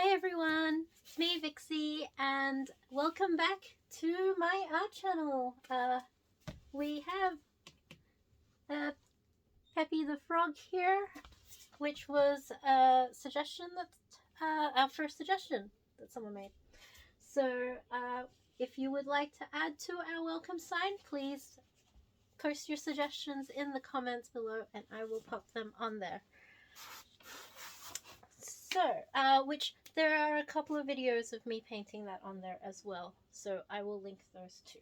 Hi everyone, it's me Vixey and welcome back to my art channel. We have Peppy the Frog here, which was a suggestion our first suggestion that someone made. So if you would like to add to our welcome sign, please post your suggestions in the comments below and I will pop them on there. So, which there are a couple of videos of me painting that on there as well, so I will link those too.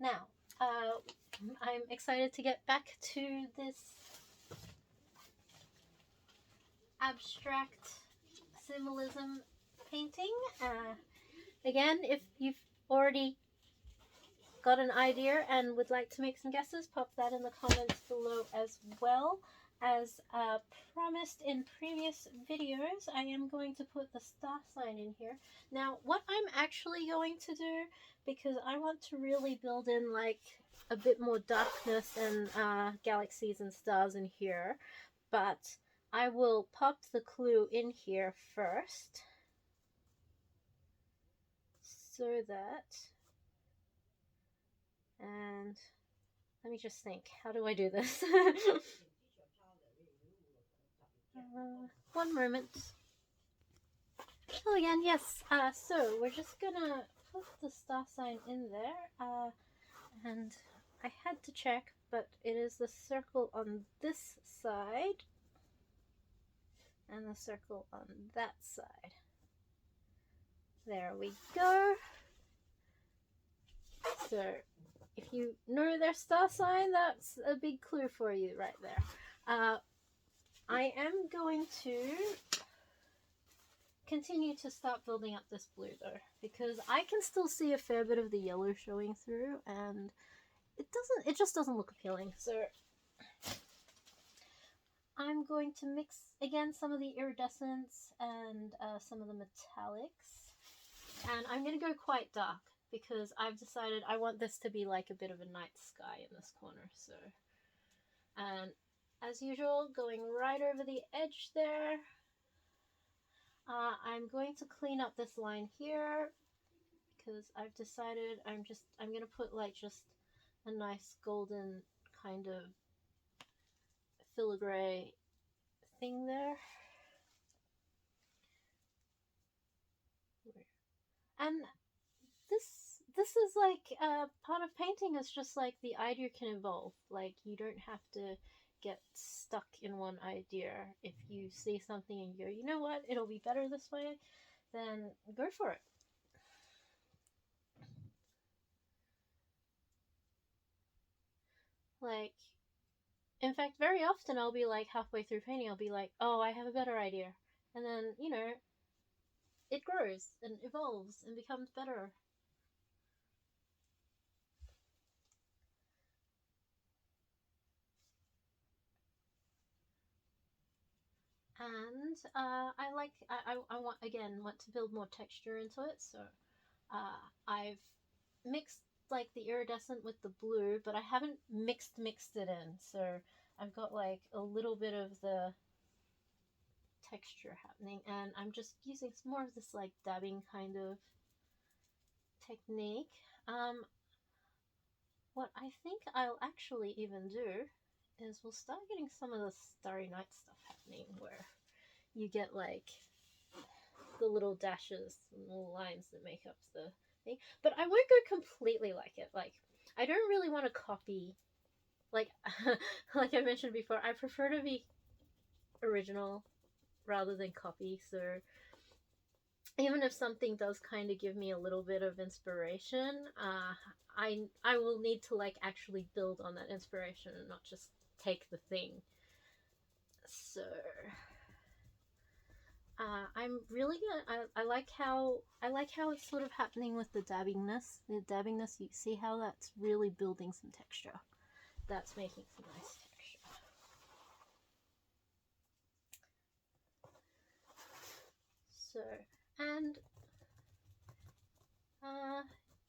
Now, I'm excited to get back to this abstract symbolism painting. Again, if you've already got an idea and would like to make some guesses, pop that in the comments below as well. As promised in previous videos, I am going to put the star sign in here. Now, what I'm actually going to do, because I want to really build in like a bit more darkness and galaxies and stars in here, but I will pop the clue in here first, so that, and let me just think, how do I do this? One moment. Hello again, yes. So we're just gonna put the star sign in there, and I had to check, but it is the circle on this side and the circle on that side. There we go. So if you know their star sign, that's a big clue for you right there. I am going to continue to start building up this blue though, because I can still see a fair bit of the yellow showing through and it just doesn't look appealing. So I'm going to mix again some of the iridescents and some of the metallics, and I'm going to go quite dark because I've decided I want this to be like a bit of a night sky in this corner. So, and as usual, going right over the edge there. I'm going to clean up this line here because I've decided I'm going to put like just a nice golden kind of filigree thing there. And this is like part of painting is just like the idea can evolve. Like you don't have to get stuck in one idea. If you see something and you go, you know what, it'll be better this way, then go for it. Like, in fact, very often I'll be like halfway through painting, I'll be like, oh, I have a better idea. And then, you know, it grows and evolves and becomes better. And I want to build more texture into it, so I've mixed like the iridescent with the blue, but I haven't mixed it in, so I've got like a little bit of the texture happening, and I'm just using some more of this like dabbing kind of technique. What I think I'll actually even do is we'll start getting some of the Starry Night stuff happening, where you get like the little dashes and little lines that make up the thing. But I won't go completely like it. Like, I don't really want to copy, like, like I mentioned before, I prefer to be original rather than copy. So even if something does kind of give me a little bit of inspiration, I will need to like actually build on that inspiration and not just take the thing. So I'm really gonna. I like how it's sort of happening with the dabbingness. The dabbingness, you see how that's really building some texture. That's making some nice texture. So, and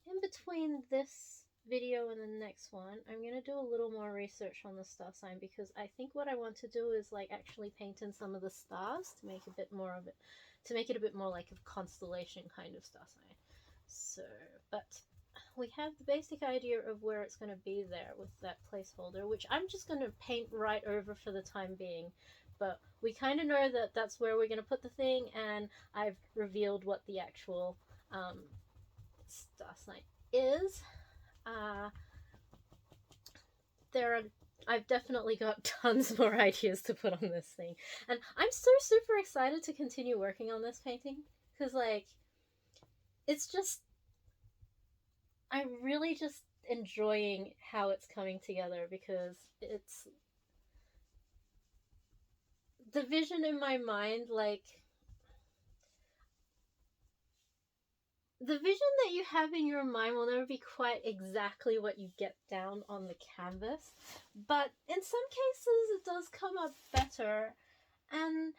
in between this video and the next one, I'm going to do a little more research on the star sign, because I think what I want to do is like actually paint in some of the stars to make a bit more of it, to make it a bit more like a constellation kind of star sign. So, but we have the basic idea of where it's going to be there with that placeholder, which I'm just going to paint right over for the time being. But we kind of know that that's where we're going to put the thing, and I've revealed what the actual star sign is. There are I've definitely got tons more ideas to put on this thing, and I'm so super excited to continue working on this painting, because like it's just, I'm really just enjoying how it's coming together, because it's the vision in my mind, like the vision that you have in your mind will never be quite exactly what you get down on the canvas, but in some cases it does come up better, and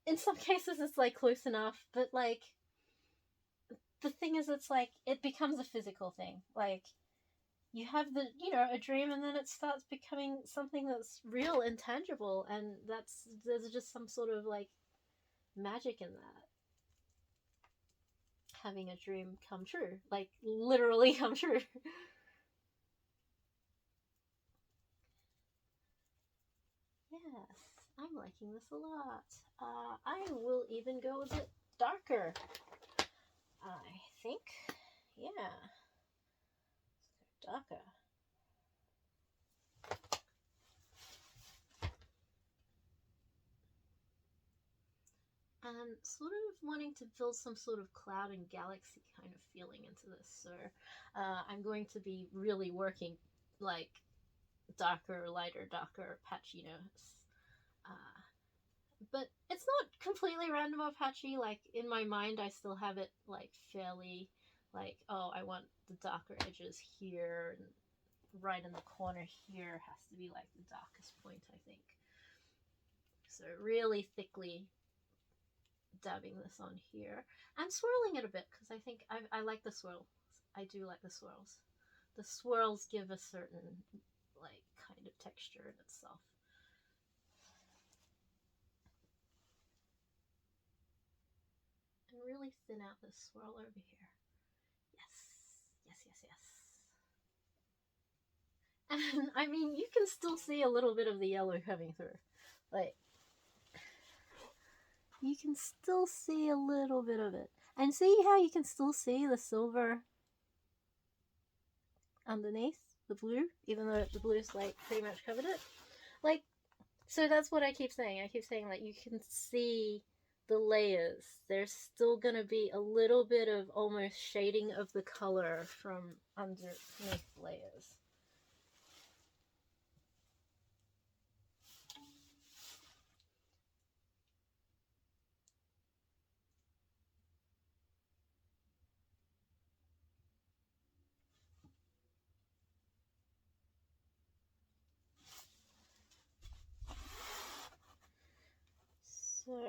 in some cases it's like close enough, but like the thing is, it's like it becomes a physical thing. Like you have the, you know, a dream, and then it starts becoming something that's real and tangible, and there's just some sort of like magic in that. Having a dream come true, like literally come true. Yes, I'm liking this a lot. I will even go a bit darker, I think. Yeah, darker. And sort of wanting to build some sort of cloud and galaxy kind of feeling into this. So I'm going to be really working like darker, lighter, darker, patchiness. Uh, but it's not completely random or patchy. Like in my mind, I still have it like fairly like, oh, I want the darker edges here, and right in the corner here has to be like the darkest point, I think. So really thickly dabbing this on here and swirling it a bit, because I think I like the swirls. I do like the swirls. The swirls give a certain like kind of texture in itself. And really thin out this swirl over here. Yes, yes, yes, yes. And I mean, you can still see a little bit of the yellow coming through. Like, you can still see a little bit of it. And see how you can still see the silver underneath the blue, even though the blue's like pretty much covered it. Like, so that's what I keep saying. I keep saying like you can see the layers. There's still gonna be a little bit of almost shading of the color from underneath layers. So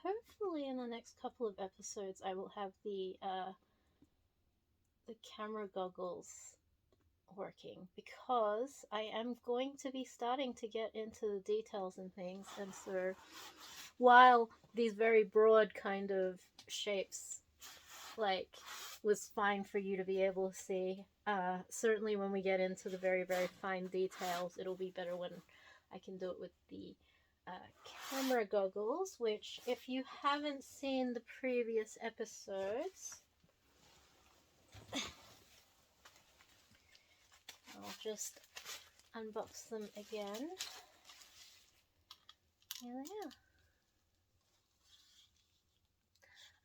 hopefully in the next couple of episodes I will have the camera goggles working, because I am going to be starting to get into the details and things, and so while these very broad kind of shapes like was fine for you to be able to see, certainly when we get into the very very fine details, it'll be better when I can do it with the camera goggles, which if you haven't seen the previous episodes, I'll just unbox them again. Here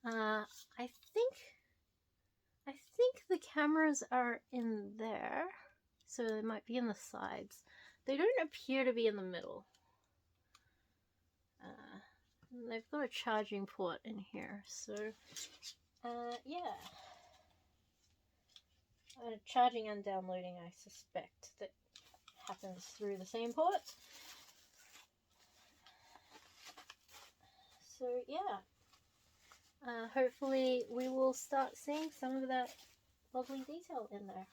they are. I think the cameras are in there, so they might be in the sides. They don't appear to be in the middle. They've got a charging port in here, so yeah. Charging and downloading, I suspect, that happens through the same port. So yeah, hopefully we will start seeing some of that lovely detail in there.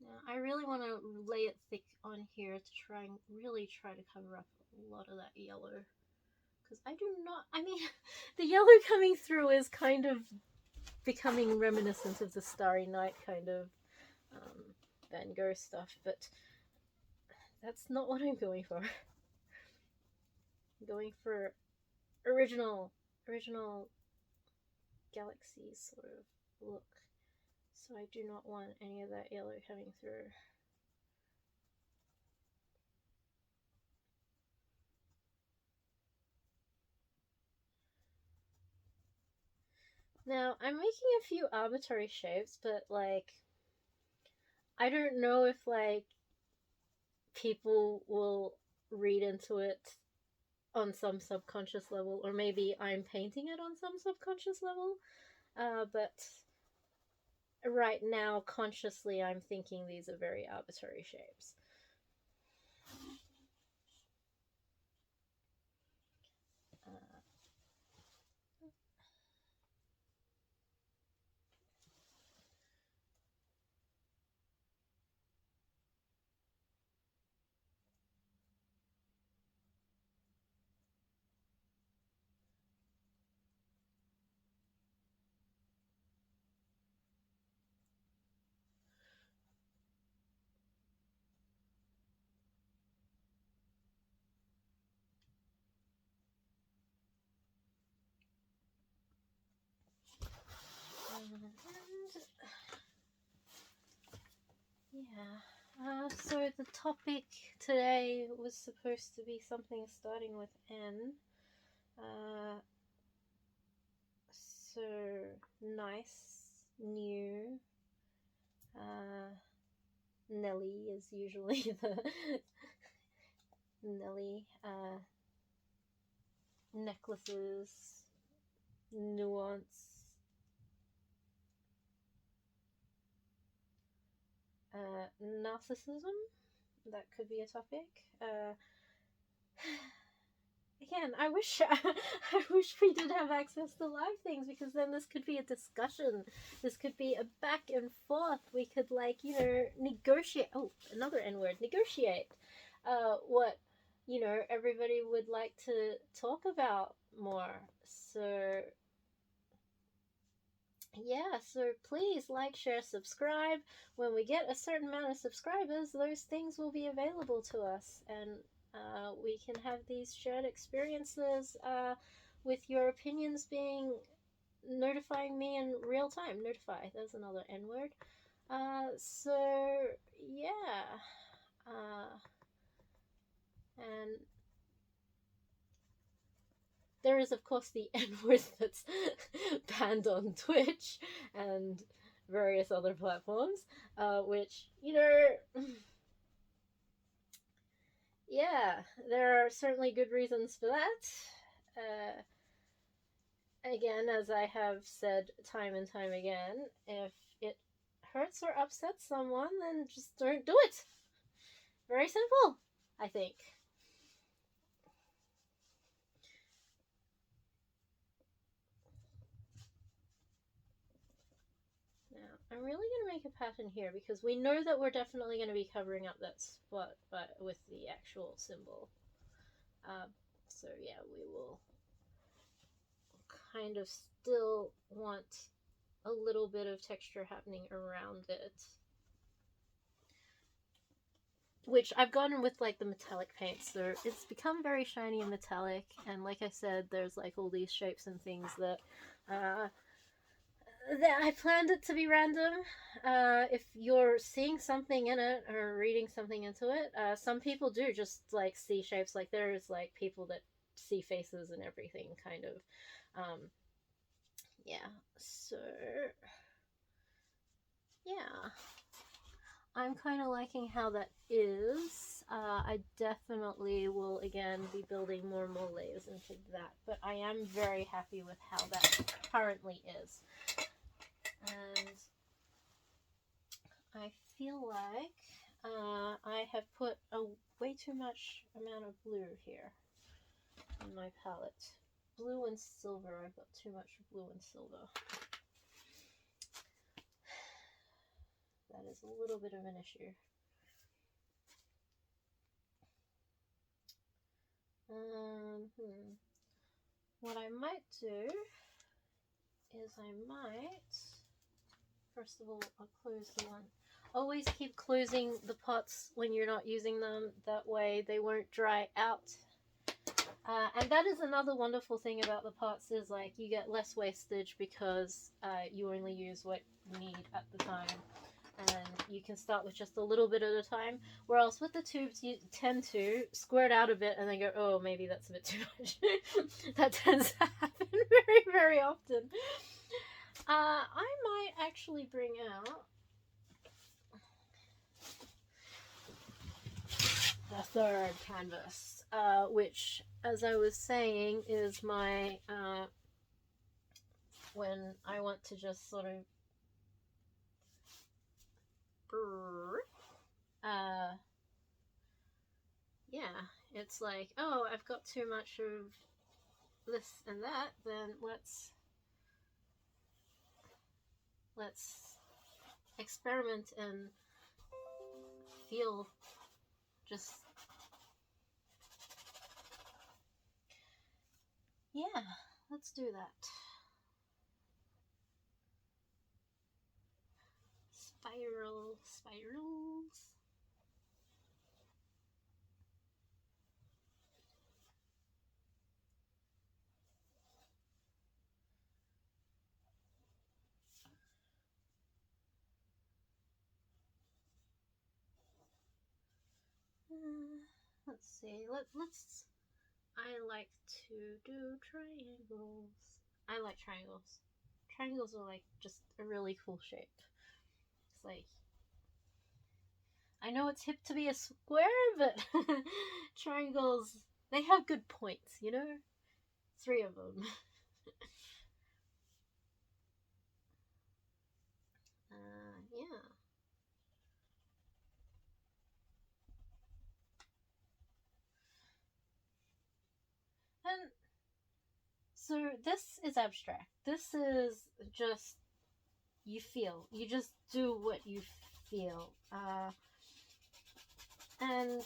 Now, I really want to lay it thick on here to try and really try to cover up a lot of that yellow. Because I do not, I mean, the yellow coming through is kind of becoming reminiscent of the Starry Night kind of Van Gogh stuff, but that's not what I'm going for. I'm going for original galaxy sort of look. So I do not want any of that yellow coming through. Now, I'm making a few arbitrary shapes, but like, I don't know if like people will read into it on some subconscious level, or maybe I'm painting it on some subconscious level. But right now, consciously, I'm thinking these are very arbitrary shapes. Yeah. So the topic today was supposed to be something starting with N. So nice, new. Nelly is usually the Nelly. Necklaces, nuance. Narcissism, that could be a topic. Again, I wish I wish we did have access to live things, because then this could be a discussion. This could be a back and forth. We could negotiate. Oh, another N word. Negotiate. What everybody would like to talk about more. So yeah, so please like, share, subscribe. When we get a certain amount of subscribers, those things will be available to us, and we can have these shared experiences with your opinions being notifying me in real time. Notify, there's another N word. So yeah, and there is, of course, the N word that's banned on Twitch and various other platforms, which, yeah, there are certainly good reasons for that. Again, as I have said time and time again, if it hurts or upsets someone, then just don't do it. Very simple, I think. I'm really going to make a pattern here, because we know that we're definitely going to be covering up that spot with the actual symbol. So yeah, we will kind of still want a little bit of texture happening around it. Which I've gone with like the metallic paint, so it's become very shiny and metallic, and like I said, there's like all these shapes and things that I planned it to be random. If you're seeing something in it or reading something into it, some people do just like see shapes. Like there's like people that see faces and everything, kind of. Yeah. So yeah, I'm kind of liking how that is. I definitely will again be building more and more layers into that, but I am very happy with how that currently is. And I feel like I have put a way too much amount of blue here in my palette. blue and silver. I've got too much blue and silver. That is a little bit of an issue. What I might do is first of all, I'll close the one. Always keep closing the pots when you're not using them. That way they won't dry out. And that is another wonderful thing about the pots is like you get less wastage because you only use what you need at the time. And you can start with just a little bit at a time. Whereas with the tubes, you tend to squirt out a bit and then go, oh, maybe that's a bit too much. That tends to happen very, very often. I might actually bring out the third canvas, which, as I was saying, is my, when I want to just sort of yeah, it's like, oh, I've got too much of this and that, then let's experiment and feel just, yeah, let's do that. Spirals. Let's see. Let's. I like to do triangles. I like triangles. Triangles are like just a really cool shape. It's like, I know it's hip to be a square, but triangles, they have good points, you know? 3 of them. Yeah. And so this is abstract. This is just, you feel. You just do what you feel. And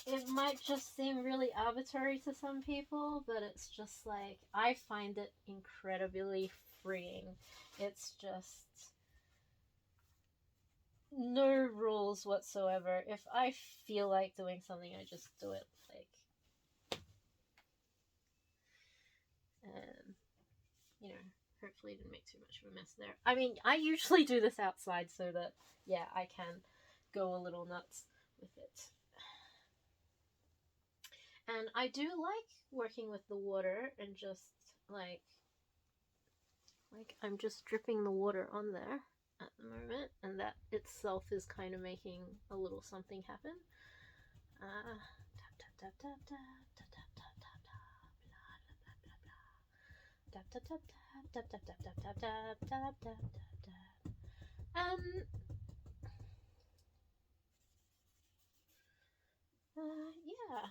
it might just seem really arbitrary to some people, but it's just like, I find it incredibly freeing. It's just no rules whatsoever. If I feel like doing something, I just do it. Like, and you know, hopefully didn't make too much of a mess there. I mean, I usually do this outside so that, yeah, I can go a little nuts with it. And I do like working with the water and just like I'm just dripping the water on there at the moment, and that itself is kind of making a little something happen. Tap tap tap tap tap tap tap tap tap tap tap tap tap tap tap tap tap tap tap tap. Yeah,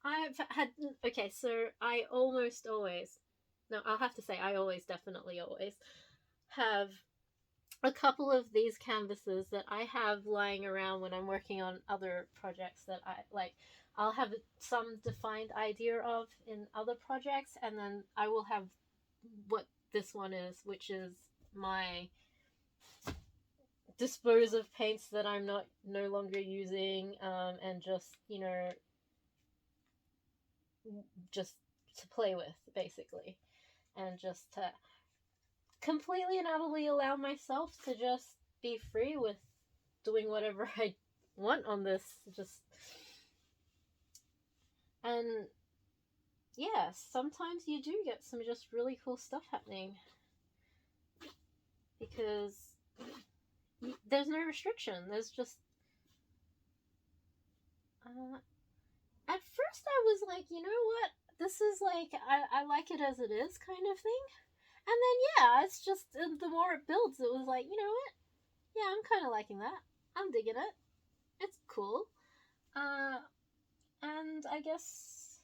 I've had, okay, so I almost always, no, I'll have to say I always, definitely always have a couple of these canvases that I have lying around when I'm working on other projects that I like. I'll have some defined idea of in other projects, and then I will have what this one is, which is my dispose of paints that I'm no longer using, and just, you know, just to play with, basically, and just to completely and utterly allow myself to just be free with doing whatever I want on this. Just, and yeah, sometimes you do get some just really cool stuff happening because there's no restriction. There's just at first I was like, you know what, this is like, I like it as it is kind of thing. And then, yeah, it's just, the more it builds, it was like, you know what? Yeah, I'm kind of liking that. I'm digging it. It's cool. And I guess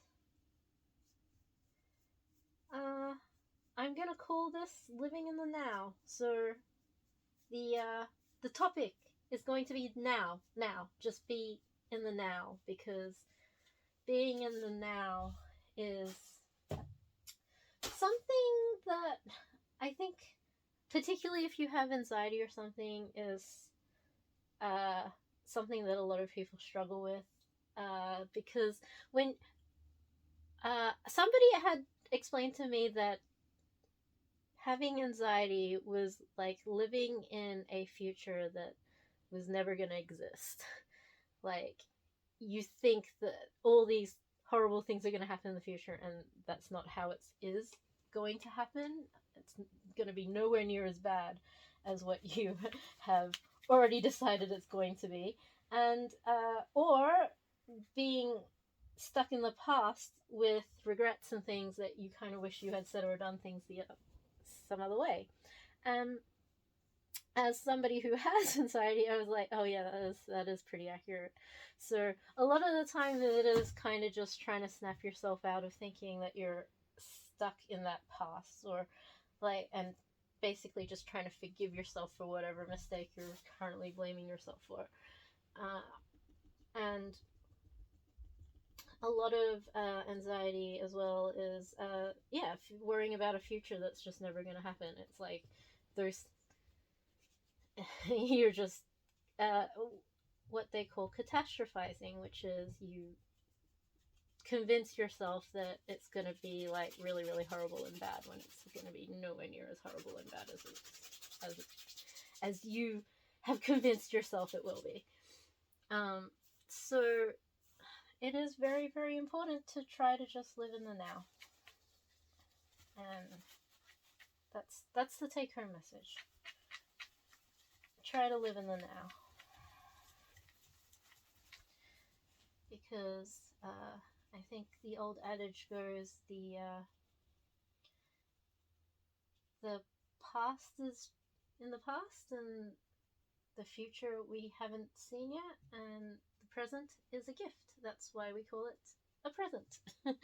I'm gonna call this living in the now. So the topic is going to be now. Just be in the now, because being in the now is something that I think, particularly if you have anxiety or something, is uh, something that a lot of people struggle with. Because when somebody had explained to me that having anxiety was like living in a future that was never going to exist. Like, you think that all these horrible things are going to happen in the future, and that's not how it is going to happen. It's going to be nowhere near as bad as what you have already decided it's going to be. And or being stuck in the past with regrets and things that you kind of wish you had said or done things some other way. As somebody who has anxiety, I was like, oh yeah, that is pretty accurate. So a lot of the time it is kind of just trying to snap yourself out of thinking that you're stuck in that past, or like, and basically just trying to forgive yourself for whatever mistake you're currently blaming yourself for. And a lot of anxiety as well is worrying about a future that's just never going to happen. It's like there's you're just what they call catastrophizing, which is you convince yourself that it's going to be like really, really horrible and bad, when it's going to be nowhere near as horrible and bad as you have convinced yourself it will be. So it is very, very important to try to just live in the now, and that's the take-home message. Try to live in the now, because I think the old adage goes, the past is in the past, and the future we haven't seen yet, and the present is a gift. That's why we call it a present. Yes.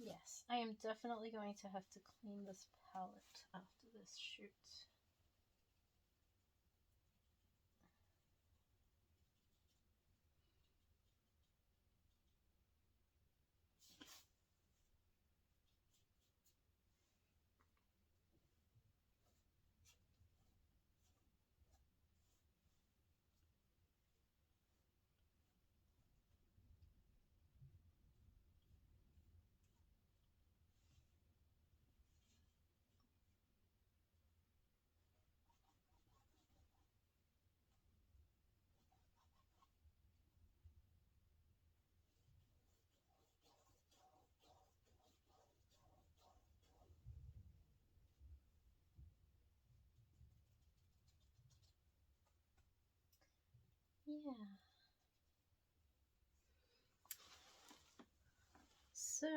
Yes, I am definitely going to have to clean this palette after this shoot. Yeah. So,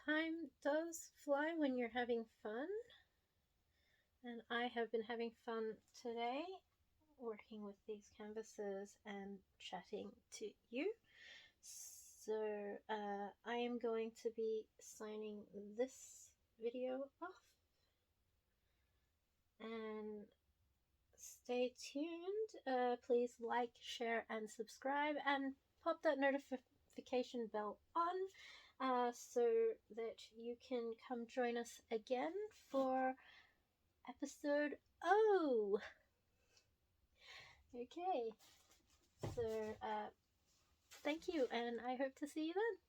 time does fly when you're having fun, and I have been having fun today working with these canvases and chatting to you. So I am going to be signing this video off, and stay tuned. Please like, share, and subscribe, and pop that notification bell on, so that you can come join us again for episode O. Okay, so thank you, and I hope to see you then.